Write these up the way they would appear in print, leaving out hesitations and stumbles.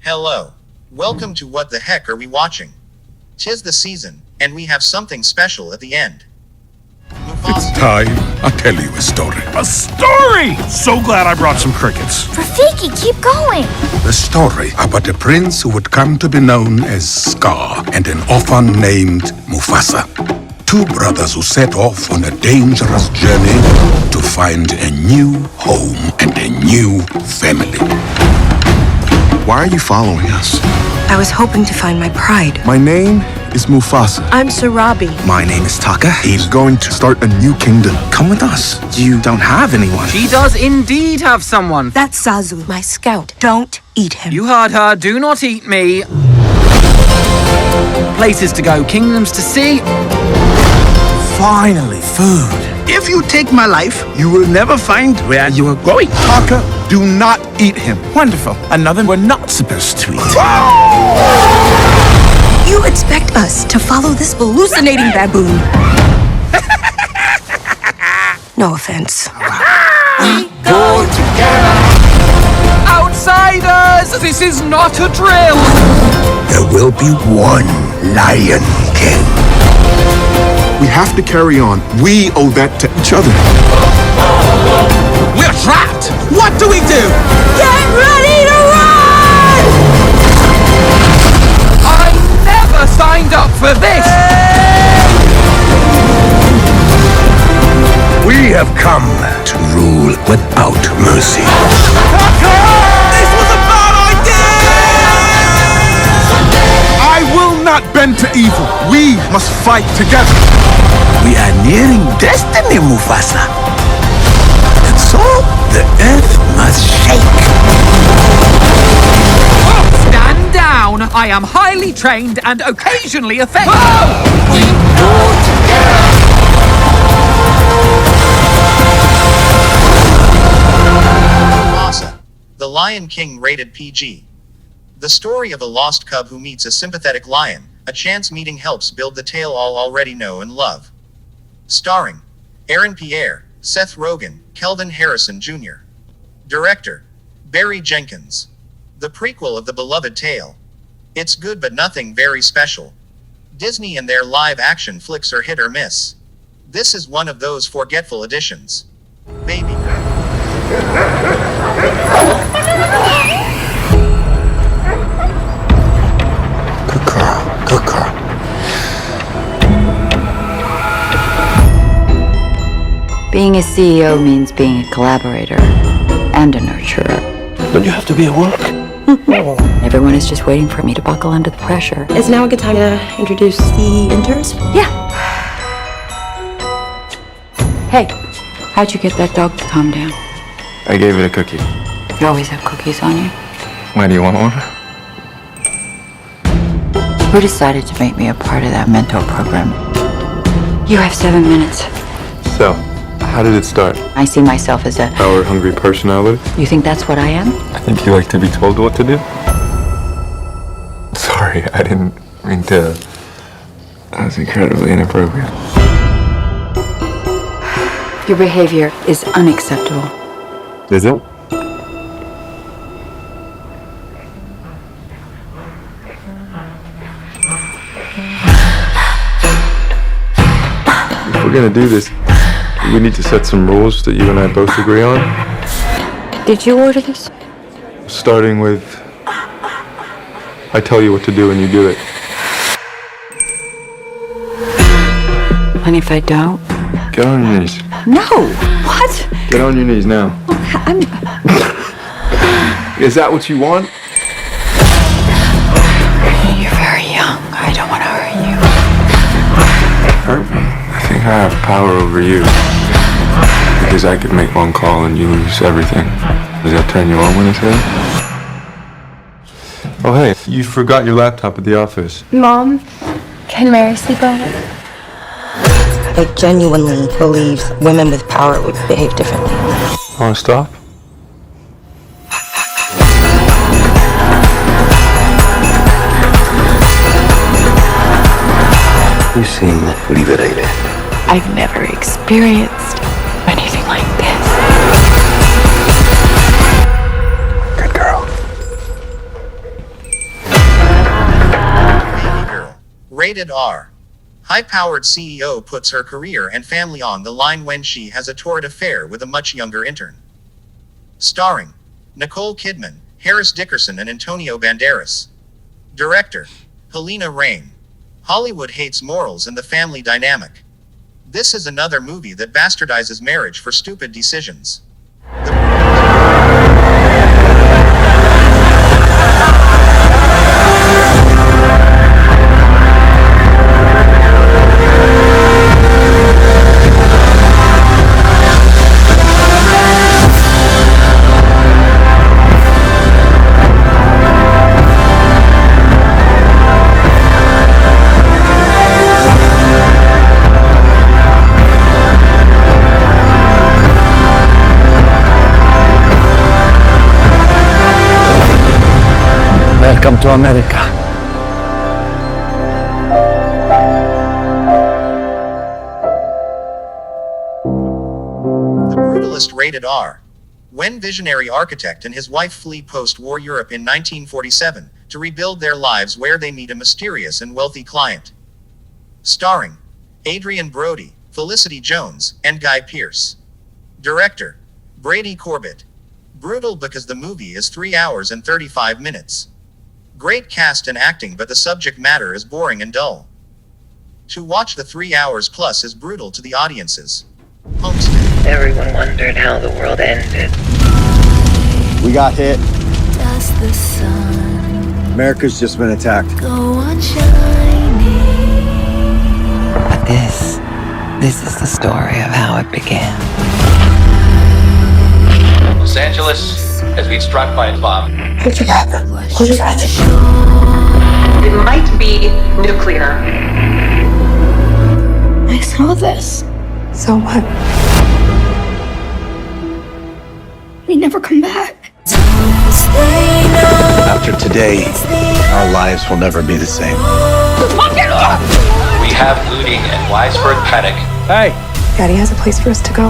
Hello. Welcome to What the Heck Are We Watching? 'Tis the season, and we have something special at the end. It's time I tell you a story. A story! So glad I brought some crickets. Rafiki, keep going! The story about a prince who would come to be known as Scar and an orphan named Mufasa. Two brothers who set off on a dangerous journey to find a new home and a new family. Why are you following us? I was hoping to find my pride. My name is Mufasa. I'm Sarabi. My name is Taka. He's going to start a new kingdom. Come with us. You don't have anyone. She does indeed have someone. That's Zazu, my scout. Don't eat him. You heard her. Do not eat me. Places to go, kingdoms to see. Finally, food. If you take my life, you will never find where you are going. Taka, do not eat him. Wonderful. Another we're not supposed to eat. You expect us to follow this hallucinating baboon? No offense. We go together. Outsiders! This is not a drill. There will be one Lion King. We have to carry on. We owe that to each other. We're trapped. What do we do? Get ready to run! I never signed up for this. We have come to rule without mercy. This was a bad idea! I will not bend to evil. We must fight together. We are nearing destiny, Mufasa. And so, the earth must shake. Stand down. I am highly trained and occasionally effective. We go together. Mufasa, the Lion King rated PG. The story of a lost cub who meets a sympathetic lion. A chance meeting helps build the tale all already know and love. Starring Aaron Pierre, Seth Rogan, Kelvin Harrison Jr. Director Barry Jenkins. The prequel of the beloved tale. It's good but nothing very special. Disney and their live-action flicks are hit or miss. This is one of those forgetful additions. Babygirl. Good girl. Good girl. Being a CEO means being a collaborator and a nurturer. Don't you have to be at work? Everyone is just waiting for me to buckle under the pressure. Is now a good time to introduce the interns? Yeah. Hey, how'd you get that dog to calm down? I gave it a cookie. You always have cookies on you. Why, do you want one? Who decided to make me a part of that mentor program? You have 7 minutes. So, how did it start? I see myself as a... Power-hungry personality? You think that's what I am? I think you like to be told what to do. Sorry, I didn't mean to... That was incredibly inappropriate. Your behavior is unacceptable. Is it? If we're gonna do this, we need to set some rules that you and I both agree on. Did you order this? Starting with, I tell you what to do and you do it. And if I don't? Get on your knees. No! What? Get on your knees now. I'm... Is that what you want? You're very young. I don't want to hurt you. Hurt me? I think I have power over you. Because I could make one call and you lose everything. Does that turn you on when it's here? Oh hey, you forgot your laptop at the office. Mom, can Mary sleep over? I genuinely believe women with power would behave differently. Want to stop? You seem liberated. I've never experienced anything like this. Rated R. High-powered CEO puts her career and family on the line when she has a torrid affair with a much younger intern. Starring Nicole Kidman, Harris Dickinson and Antonio Banderas. Director Helena Rain. Hollywood hates morals and the family dynamic. This is another movie that bastardizes marriage for stupid decisions. Welcome to America. The Brutalist. Rated R. When visionary architect and his wife flee post-war Europe in 1947 to rebuild their lives where they meet a mysterious and wealthy client. Starring Adrian, Brody, Felicity Jones, and Guy Pearce. Director Brady Corbett. Brutal because the movie is 3 hours and 35 minutes. Great cast and acting, but the subject matter is boring and dull. To watch the 3 hours plus is brutal to the audiences. Homestead. Everyone wondered how the world ended. We got hit. Does the sun America's just been attacked. go on shining? But this is the story of how it began. Los Angeles has been struck by a bomb. Hold your breath. Hold your breath. It might be nuclear. I saw this. So what? We never come back. After today, our lives will never be the same. We have looting and widespread panic. Hey! Daddy has a place for us to go.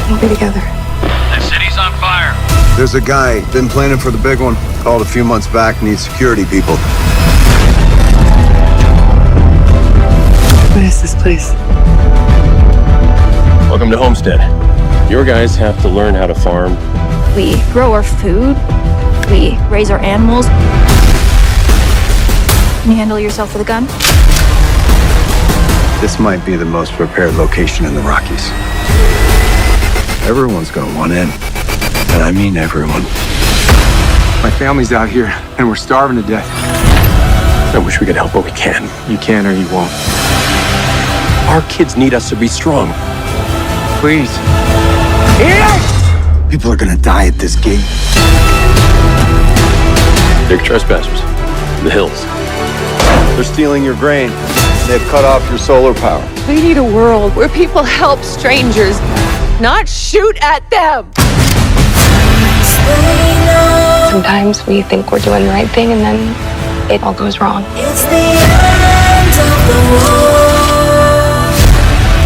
We'll be together. The city's on fire. There's a guy, been planning for the big one. Called a few months back, needs security people. What is this place? Welcome to Homestead. Your guys have to learn how to farm. We grow our food. We raise our animals. Can you handle yourself with a gun? This might be the most prepared location in the Rockies. Everyone's gonna want in. And I mean everyone. My family's out here, and we're starving to death. I wish we could help, but we can't. You can or you won't. Our kids need us to be strong. Please. People are gonna die at this gate. They're trespassers. In the hills. They're stealing your grain. They've cut off your solar power. We need a world where people help strangers, not shoot at them. Sometimes we think we're doing the right thing and then it all goes wrong. It's the end of the world.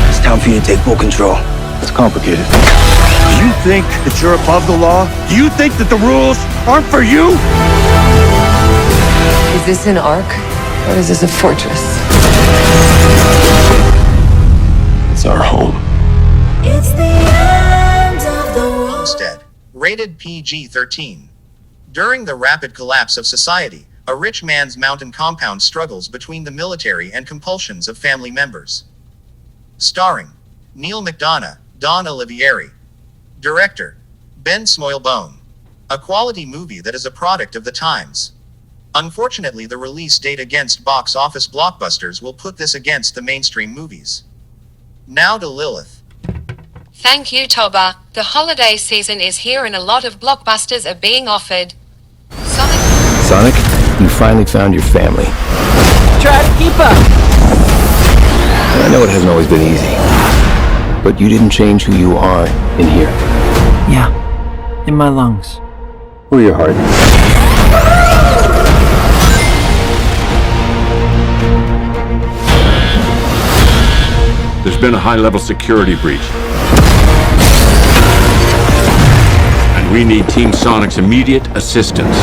It's time for you to take full control. It's complicated. Do you think that you're above the law? Do you think that the rules aren't for you? Is this an ark or is this a fortress? It's our home. It's the end of the world. Homestead. Rated PG-13. During the rapid collapse of society, a rich man's mountain compound struggles between the military and compulsions of family members. Starring Neal McDonough, Don Olivieri. Director Ben Smoilbone. A quality movie that is a product of the times. Unfortunately, the release date against box office blockbusters will put this against the mainstream movies. Now to Lilith. Thank you, Toba. The holiday season is here and a lot of blockbusters are being offered. Sonic, you finally found your family. Try to keep up. I know it hasn't always been easy, but you didn't change who you are in here. Yeah, in my lungs. Or your heart. There's been a high-level security breach. And we need Team Sonic's immediate assistance.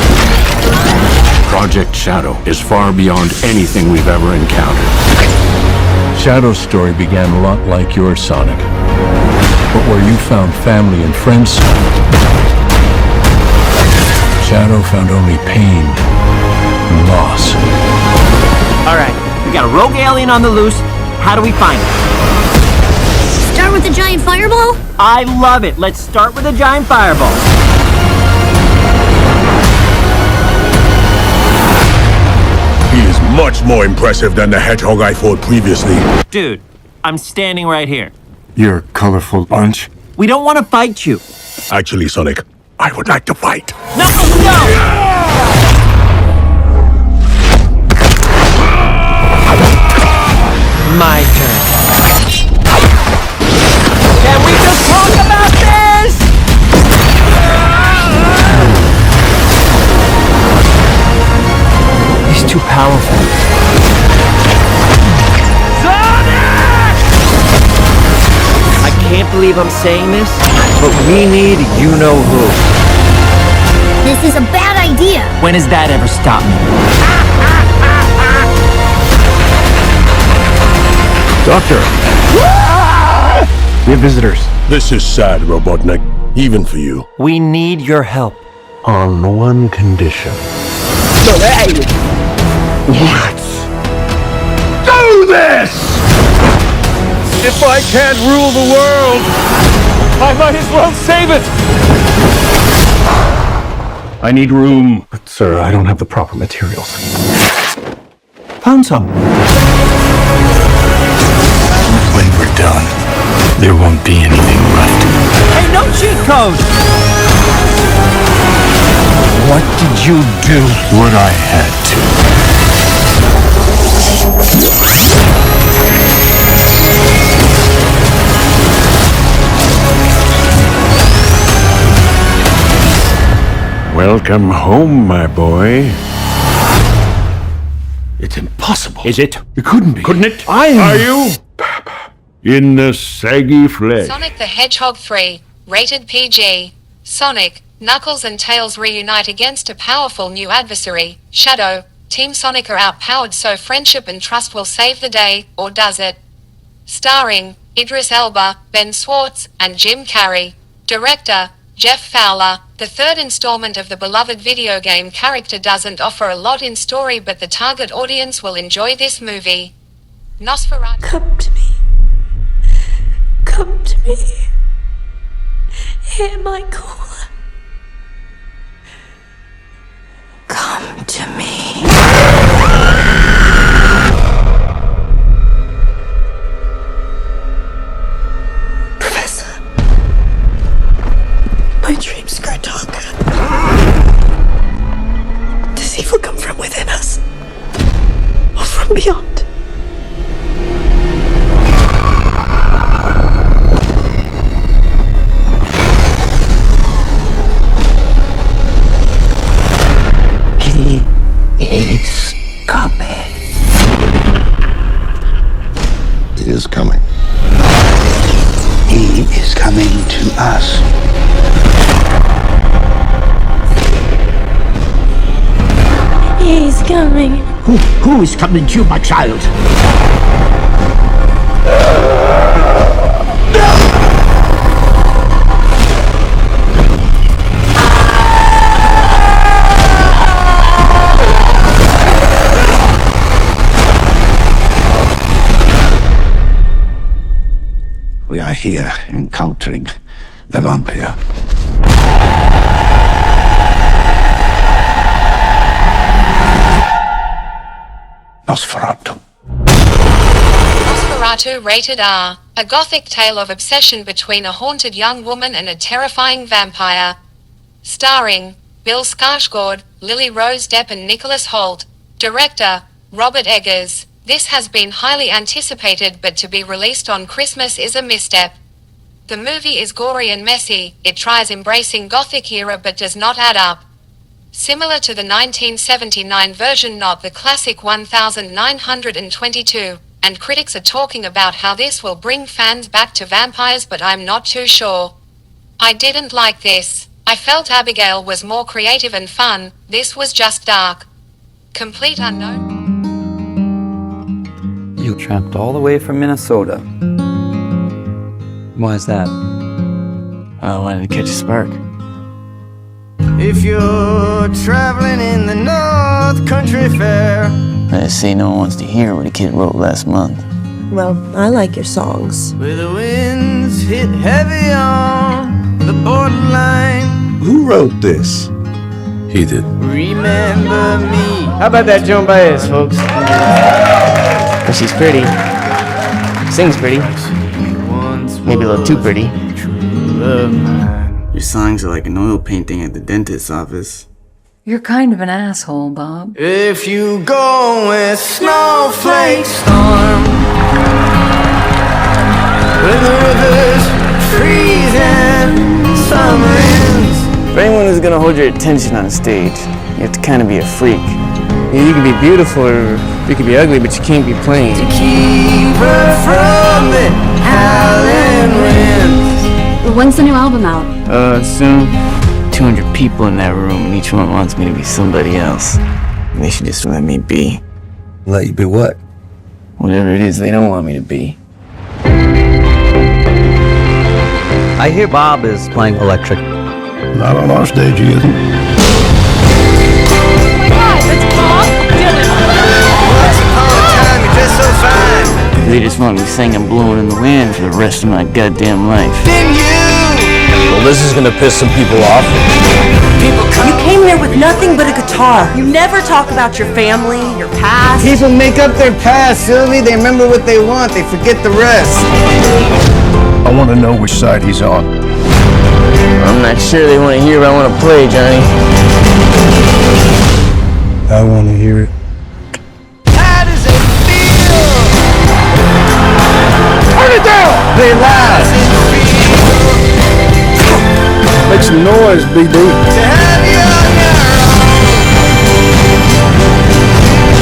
Project Shadow is far beyond anything we've ever encountered. Shadow's story began a lot like yours, Sonic. But where you found family and friends, Shadow found only pain and loss. Alright, we got a rogue alien on the loose. How do we find it? Start with a giant fireball? I love it. Let's start with a giant fireball. He is much more impressive than the Hedgehog I fought previously. Dude, I'm standing right here. You're a colorful bunch. We don't want to fight you. Actually, Sonic, I would like to fight. No, no! My turn. Can we just talk about this? He's too powerful. Sonic! I can't believe I'm saying this, but we need you-know-who. This is a bad idea. When has that ever stopped me? Doctor! We have visitors. This is sad, Robotnik. Even for you. We need your help. On one condition. What? Do this! If I can't rule the world, I might as well save it! I need room. But, sir, I don't have the proper materials. Found some. When we're done, there won't be anything left. Hey, no cheat code! What did you do? What I had to. Welcome home, my boy. It's impossible. Is it? It couldn't be. Couldn't it? Are you? In the saggy flesh. Sonic the Hedgehog 3, rated PG. Sonic, Knuckles and Tails reunite against a powerful new adversary, Shadow. Team Sonic are outpowered, so friendship and trust will save the day, or does it? Starring Idris Elba, Ben Schwartz, and Jim Carrey. Director Jeff Fowler. The third installment of the beloved video game character doesn't offer a lot in story, but the target audience will enjoy this movie. Nosferatu. Come to me. Come to me. Hear my call. Come to me. Professor. My dreams grow darker. Does evil come from within us? Or from beyond? It's coming. It is coming. He is coming to us. He's coming. Who is coming to you, my child? We are here encountering the vampire. Nosferatu. Nosferatu rated R. A gothic tale of obsession between a haunted young woman and a terrifying vampire. Starring Bill Skarsgård, Lily Rose Depp and Nicholas Holt. Director Robert Eggers. This has been highly anticipated, but to be released on Christmas is a misstep. The movie is gory and messy. It tries embracing gothic era but does not add up. Similar to the 1979 version, not the classic 1922, and critics are talking about how this will bring fans back to vampires, but I'm not too sure. I didn't like this. I felt Abigail was more creative and fun. This was just dark. Complete unknown. You tramped all the way from Minnesota. Why is that? I wanted to catch a spark. If you're traveling in the North Country Fair. I say no one wants to hear what a kid wrote last month. Well, I like your songs. Where the winds hit heavy on the borderline. Who wrote this? He did. Remember me. How about that Joan Baez, folks? But she's pretty. Sings pretty. Maybe a little too pretty. Your songs are like an oil painting at the dentist's office. You're kind of an asshole, Bob. If you go with snowflake storm, where the rivers freeze and summer ends. For anyone who's gonna hold your attention on stage, you have to kind of be a freak. You can be beautiful or you can be ugly, but you can't be plain. To keep her from the howling winds. When's the new album out? Soon. 200 people in that room, and each one wants me to be somebody else. They should just let me be. Let you be what? Whatever it is they don't want me to be. I hear Bob is playing electric. Not on our stage, he isn't. Oh my God, that's Bob Dylan. Once upon a time, you dressed so fine. They just want me singing Blowing in the Wind for the rest of my goddamn life. Then you. Well, this is gonna piss some people off. People come. You came there with nothing but a guitar. You never talk about your family, your past. People make up their past, Sylvie. They remember what they want. They forget the rest. I want to know which side he's on. I'm not sure they want to hear what I want to play, Johnny. I want to hear it. How does it feel? Turn it down! Play loud. Make some noise, BD. To have you on your own.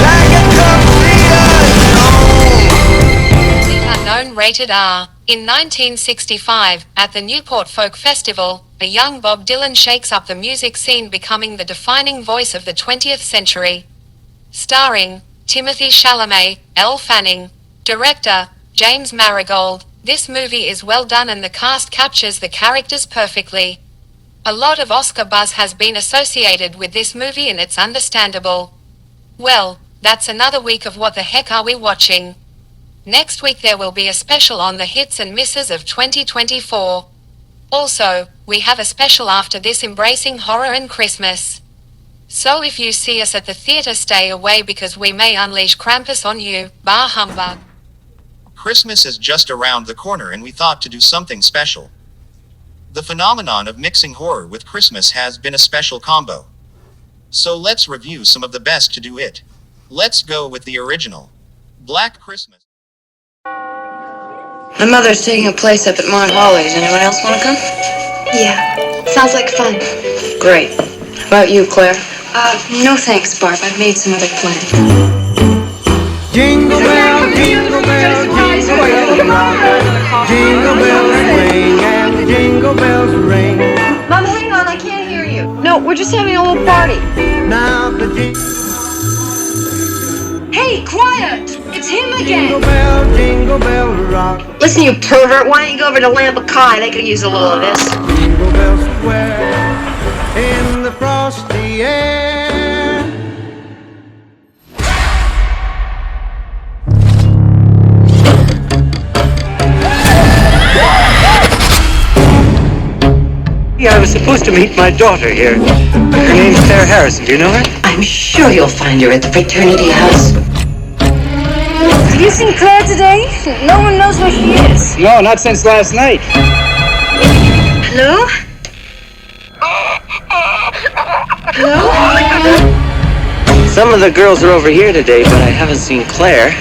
Like a Complete unknown rated R. In 1965, at the Newport Folk Festival, a young Bob Dylan shakes up the music scene, becoming the defining voice of the 20th century. Starring Timothy Chalamet, Elle Fanning. Director James Marigold. This movie is well done and the cast captures the characters perfectly. A lot of Oscar buzz has been associated with this movie and it's understandable. Well, that's another week of What the Heck Are We Watching? Next week there will be a special on the hits and misses of 2024. Also, we have a special after this embracing horror and Christmas. So if you see us at the theater, stay away because we may unleash Krampus on you. Bah humbug. Christmas is just around the corner and we thought to do something special. The phenomenon of mixing horror with Christmas has been a special combo. So let's review some of the best to do it. Let's go with the original. Black Christmas. My mother's taking a place up at Mount Holly's. Anyone else want to come? Yeah, sounds like fun. Great. How about you, Claire? No thanks, Barb. I've made some other plans. Jingle bell, jingle bell, jingle bell, jingle bells swing and the jingle bells ring. Mom, hang on, I can't hear you. No, we're just having a little party. Now the Hey, quiet! It's him again! jingle bell rock. Listen, you pervert, why don't you go over to Lamb-a-Kai? They could use a little of this. Jingle bells square in the frosty air. I was supposed to meet my daughter here. Her name's Claire Harrison. Do you know her? I'm sure you'll find her at the fraternity house. Have you seen Claire today? No one knows where she is. No, not since last night. Hello? Hello? Some of the girls are over here today, but I haven't seen Claire.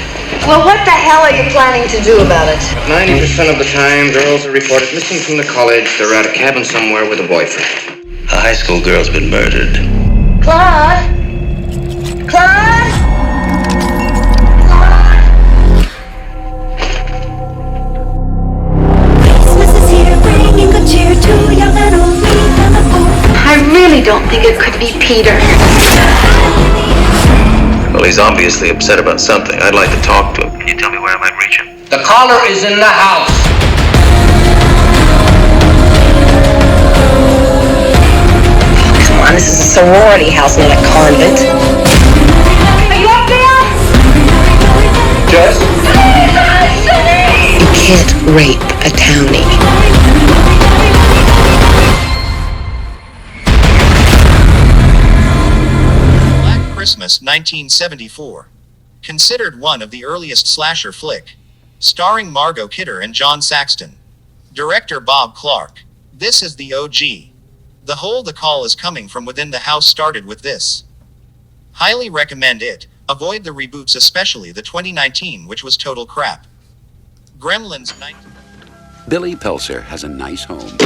Well, what the hell are you planning to do about it? 90% of the time, girls are reported missing from the college. They're at a cabin somewhere with a boyfriend. A high school girl's been murdered. Claude? Claude? Christmas is here, bringing good cheer to young and old, young and old. I really don't think it could be Peter. Well, he's obviously upset about something. I'd like to talk to him. Can you tell me where I might reach him? The caller is in the house. Come on, this is a sorority house, not a convent. Are you up there? Jess? You can't rape a townie. Black Christmas 1974. Considered one of the earliest slasher flick. Starring Margot Kidder and John Saxton. Director Bob Clark. This is the OG. The whole "the call is coming from within the house" started with this. Highly recommend it. Avoid the reboots, especially the 2019, which was total crap. Gremlins 19... Billy Pelser has a nice home.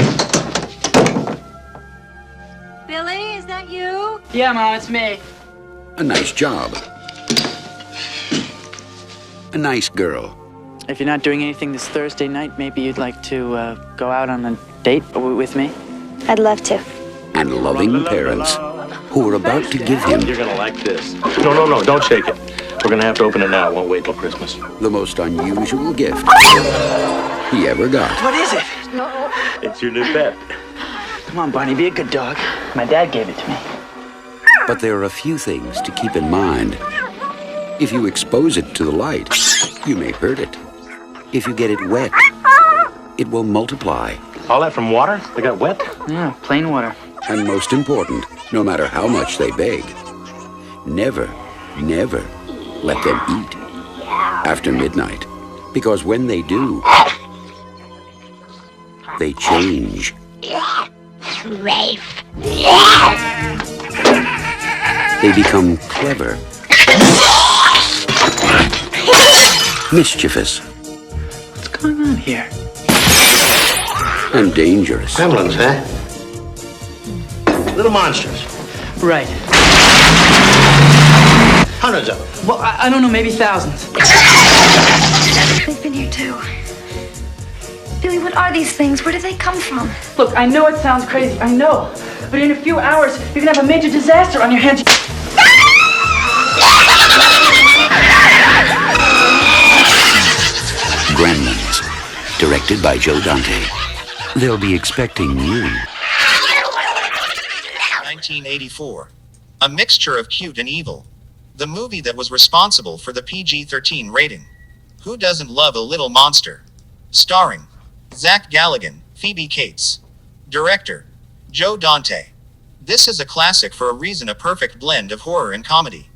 Billy, is that you? Yeah, Mom, it's me. A nice job. A nice girl. If you're not doing anything this Thursday night, maybe you'd like to go out on a date with me? I'd love to. And loving parents who are about to give him... You're gonna like this. No, don't shake it. We're gonna have to open it now. It won't wait till Christmas. The most unusual gift he ever got. What is it? No. It's your new pet. Come on, Barney, be a good dog. My dad gave it to me. But there are a few things to keep in mind. If you expose it to the light, you may hurt it. If you get it wet, it will multiply. All that from water? They got wet? Yeah, plain water. And most important, no matter how much they beg, never let them eat after midnight. Because when they do, they change. They become clever, mischievous. What's going on here? And dangerous. Gremlins, huh? Little monsters. Right. Hundreds of them. Well, I don't know, maybe thousands. They've been here too. Billy, what are these things? Where do they come from? Look, I know it sounds crazy, I know. But in a few hours, you're gonna have a major disaster on your hands. Gremlins, directed by Joe Dante. They'll be expecting you. 1984. A mixture of cute and evil. The movie that was responsible for the PG-13 rating. Who doesn't love a little monster? Starring Zach Galligan, Phoebe Cates. Director Joe Dante. This is a classic for a reason, a perfect blend of horror and comedy.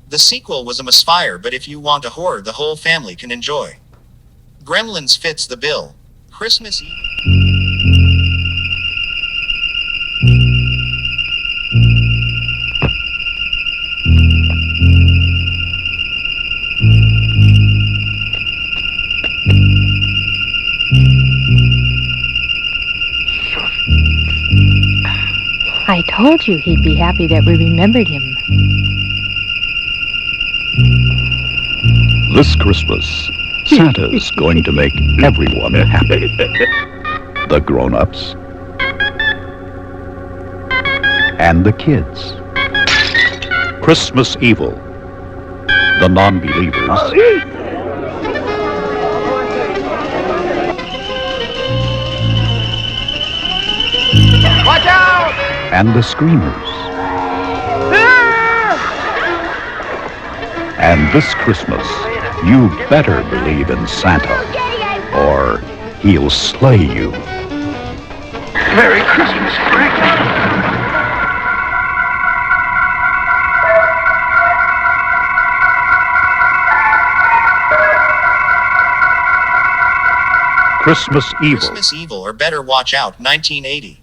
The sequel was a misfire, but if you want a horror the whole family can enjoy, Gremlins fits the bill. Christmas Eve. I told you he'd be happy that we remembered him. This Christmas, Santa's going to make everyone happy. The grown-ups and the kids. Christmas evil. The non-believers. Watch out! And the screamers. And this Christmas, you better believe in Santa, or he'll slay you. Merry Christmas, Frank. Christmas Evil. Christmas Evil, or Better Watch Out, 1980.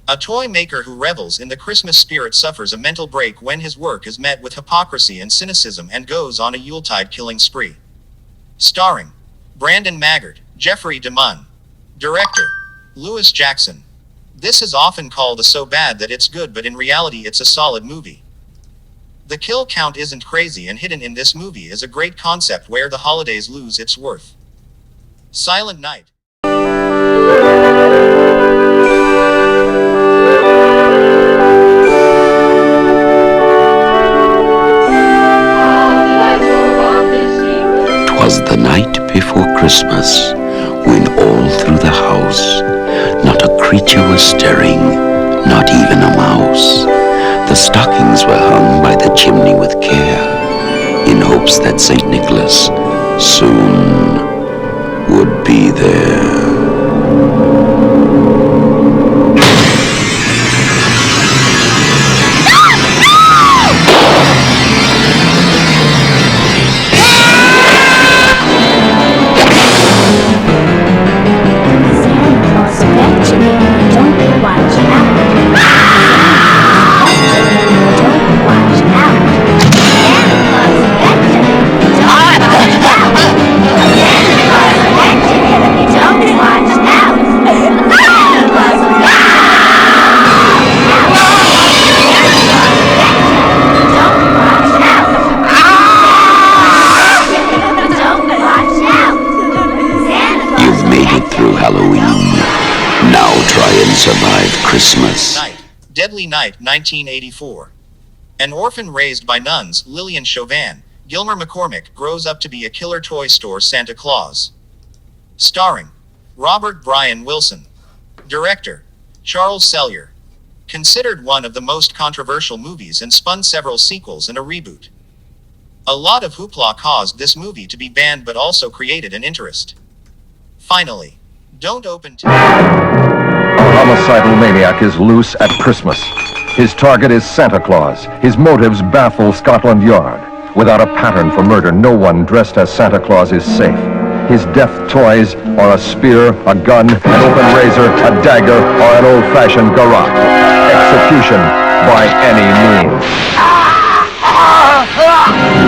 A toy maker who revels in the Christmas spirit suffers a mental break when his work is met with hypocrisy and cynicism and goes on a Yuletide killing spree. Starring Brandon Maggart, Jeffrey DeMunn. Director Lewis Jackson. This is often called a so bad that it's good, but in reality it's a solid movie. The kill count isn't crazy, and hidden in this movie is a great concept where the holidays lose its worth. Silent Night. Christmas, when all through the house, not a creature was stirring, not even a mouse. The stockings were hung by the chimney with care, in hopes that St. Nicholas soon would be there. Survive Christmas. Deadly Night, 1984. An orphan raised by nuns, Lillian Chauvin, Gilmer McCormick grows up to be a killer toy store Santa Claus. Starring Robert Brian Wilson. Director Charles Sellier. Considered one of the most controversial movies and spun several sequels and a reboot. A lot of hoopla caused this movie to be banned but also created an interest. Finally, don't open to... A homicidal maniac is loose at Christmas. His target is Santa Claus. His motives baffle Scotland Yard. Without a pattern for murder, no one dressed as Santa Claus is safe. His death toys are a spear, a gun, an open razor, a dagger, or an old-fashioned garrote. Execution by any means.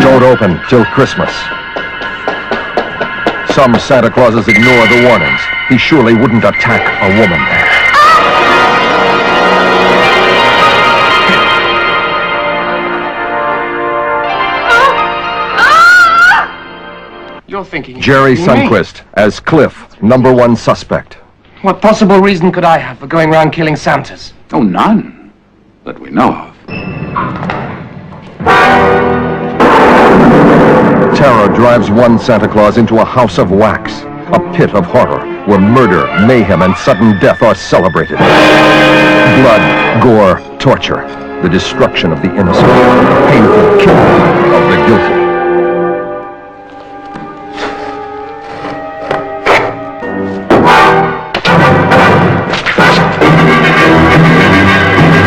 Don't open till Christmas. Some Santa Clauses ignore the warnings. He surely wouldn't attack a woman. You're thinking... Jerry Sundquist as Cliff, #1 suspect. What possible reason could I have for going around killing Santas? Oh, none that we know of. Terror drives one Santa Claus into a house of wax, a pit of horror where murder, mayhem, and sudden death are celebrated. Blood, gore, torture, the destruction of the innocent, the painful killing of the guilty.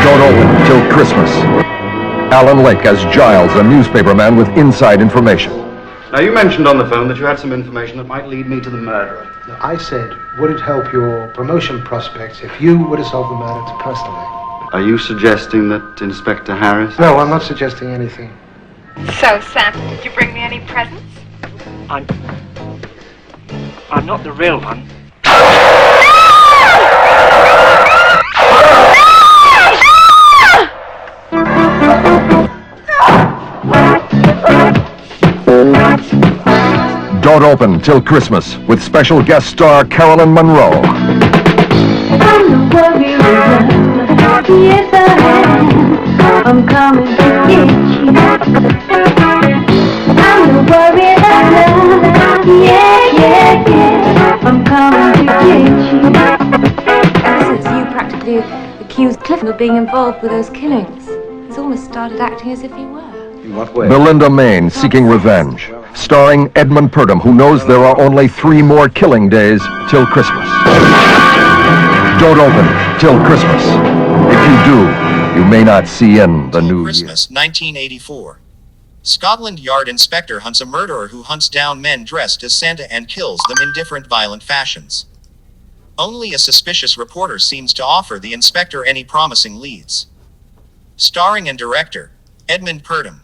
Don't open till Christmas. Alan Lake as Giles, a newspaperman with inside information. Now, you mentioned on the phone that you had some information that might lead me to the murderer. Now, I said, would it help your promotion prospects if you were to solve the murder personally? Are you suggesting that Inspector Harris... No, I'm not suggesting anything. So, Santa, did you bring me any presents? I'm not the real one. Don't open till Christmas with special guest star Carolyn Monroe. I'm coming to get you. I'm the worry of love. Yeah. I'm coming to get you. Since you practically accused Cliff of being involved with those killings, he's almost started acting as if he were. In what way? Belinda Main seeking revenge. Starring Edmund Purdom, who knows there are only 3 more killing days till Christmas. Don't open till Christmas. If you do, you may not see in the new Christmas, 1984. Scotland Yard inspector hunts a murderer who hunts down men dressed as Santa and kills them in different violent fashions. Only a suspicious reporter seems to offer the inspector any promising leads. Starring and director Edmund Purdom.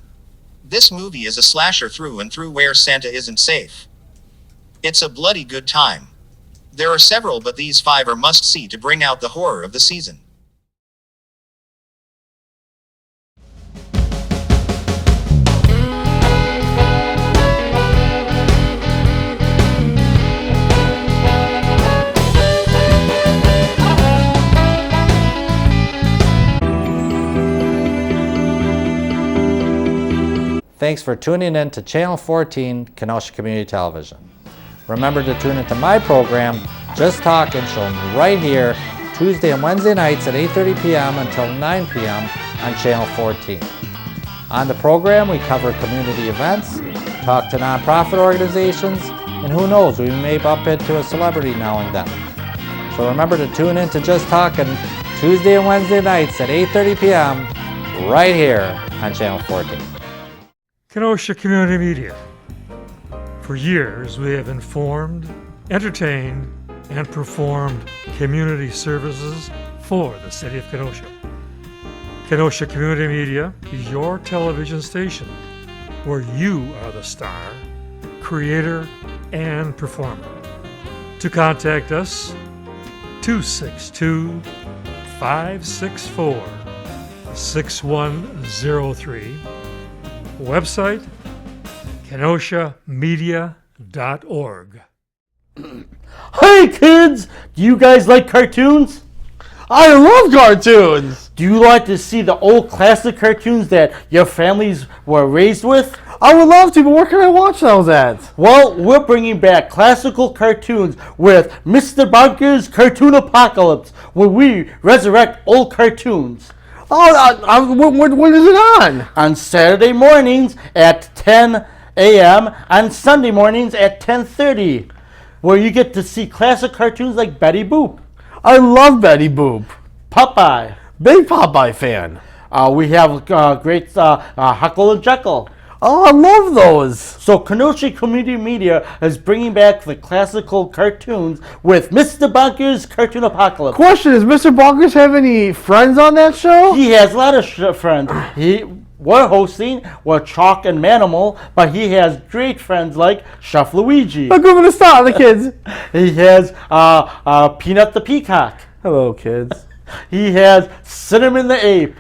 This movie is a slasher through and through where Santa isn't safe. It's a bloody good time. There are several, but these 5 are must-see to bring out the horror of the season. Thanks for tuning in to Channel 14, Kenosha Community Television. Remember to tune into my program, Just Talkin', shown right here, Tuesday and Wednesday nights at 8:30 p.m. until 9 p.m. on Channel 14. On the program, we cover community events, talk to nonprofit organizations, and who knows, we may bump into a celebrity now and then. So remember to tune in to Just Talkin' Tuesday and Wednesday nights at 8:30 p.m. right here on Channel 14. Kenosha Community Media. For years, we have informed, entertained, and performed community services for the city of Kenosha. Kenosha Community Media is your television station where you are the star, creator, and performer. To contact us, 262-564-6103. Website, kenoshamedia.org. Hey kids! Do you guys like cartoons? I love cartoons! Do you like to see the old classic cartoons that your families were raised with? I would love to, but where can I watch those at? Well, we're bringing back classical cartoons with Mr. Bunker's Cartoon Apocalypse, where we resurrect old cartoons. Oh, when is it on? On Saturday mornings at 10 a.m. on Sunday mornings at 10:30, where you get to see classic cartoons like Betty Boop. I love Betty Boop. Popeye. Big Popeye fan. We have great Huckle and Jekyll. Oh, I love those. So Kenosha Community Media is bringing back the classical cartoons with Mr. Bunker's Cartoon Apocalypse. Question, does Mr. Bonkers have any friends on that show? He has a lot of friends. We're hosting with Chalk and Manimal, but he has great friends like Chef Luigi. Look over the start, the kids. He has Peanut the Peacock. Hello, kids. He has Cinnamon the Ape.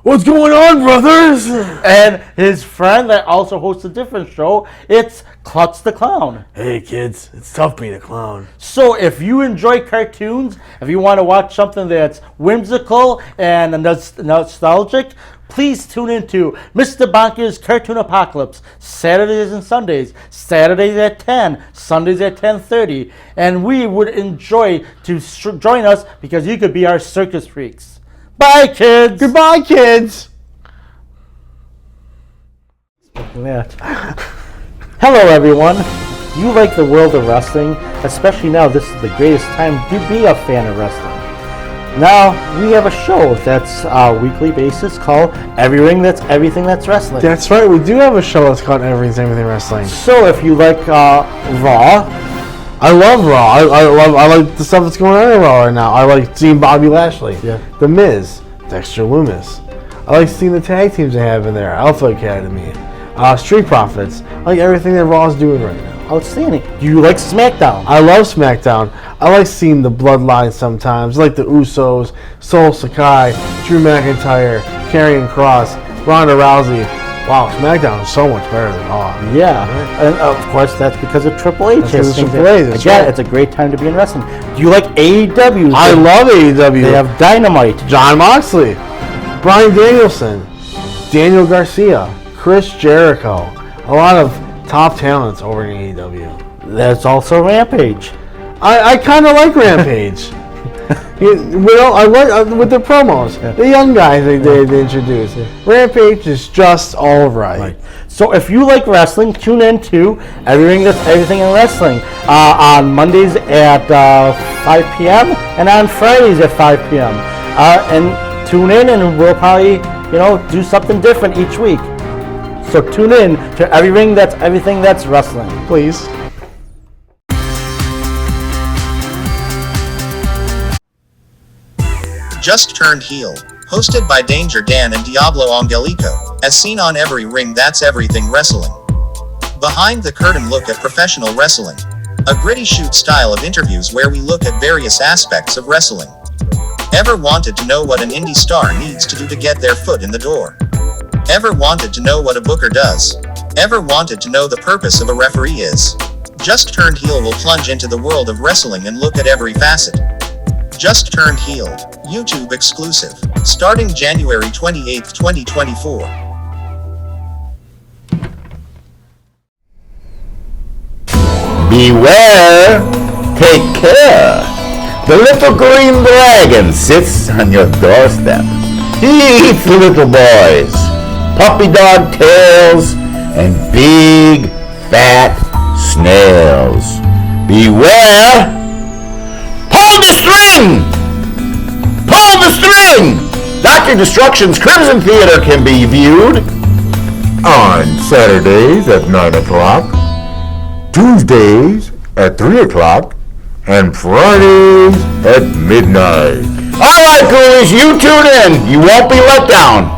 What's going on, brothers? And his friend that also hosts a different show, it's Klutz the Clown. Hey, kids, it's tough being a clown. So if you enjoy cartoons, if you want to watch something that's whimsical and nostalgic, please tune into Mr. Bonker's Cartoon Apocalypse, Saturdays and Sundays, Saturdays at 10, Sundays at 10:30. And we would enjoy to join us because you could be our circus freaks. Bye, kids. Goodbye, kids. Hello, everyone. Do you like the world of wrestling? Especially now, this is the greatest time to be a fan of wrestling. Now, we have a show that's a weekly basis called Everything That's Wrestling. That's right, we do have a show that's called Everything Wrestling. So, if you like Raw, I love Raw. I like the stuff that's going on in Raw right now. I like seeing Bobby Lashley, The Miz, Dexter Lumis. I like seeing the tag teams they have in there, Alpha Academy, Street Profits. I like everything that Raw is doing right now. Outstanding. Do you like SmackDown? I love SmackDown. I like seeing the Bloodline sometimes, like the Usos, Sol Sakai, Drew McIntyre, Karrion Kross, Ronda Rousey. Wow, SmackDown is so much better than Raw. Yeah, and of course that's because of Triple H. Again, it's a great time to be in wrestling. Do you like AEW? I love AEW. They have Dynamite, Jon Moxley, Bryan Danielson, Daniel Garcia, Chris Jericho. A lot of top talents over in AEW. There's also Rampage. I kind of like Rampage. I like with the promos, the young guys they introduce. Rampage is just all right. So if you like wrestling, tune in to Everything in Wrestling on Mondays at 5 p.m. and on Fridays at 5 p.m. And tune in, and we'll probably do something different each week. So tune in to Everything That's Wrestling, please. Just Turned Heel, hosted by Danger Dan and Diablo Angelico, as seen on Every Ring That's Everything Wrestling. Behind the curtain look at professional wrestling. A gritty shoot style of interviews where we look at various aspects of wrestling. Ever wanted to know what an indie star needs to do to get their foot in the door? Ever wanted to know what a booker does? Ever wanted to know the purpose of a referee is? Just Turned Heel will plunge into the world of wrestling and look at every facet. Just Turned Heel, YouTube exclusive, starting January 28, 2024. Beware, take care. The little green dragon sits on your doorstep. He eats little boys, puppy dog tails, and big, fat snails. Beware! Pull the string! Pull the string! Dr. Destruction's Crimson Theater can be viewed on Saturdays at 9 o'clock, Tuesdays at 3 o'clock, and Fridays at midnight. All right, ghoulies, you tune in. You won't be let down.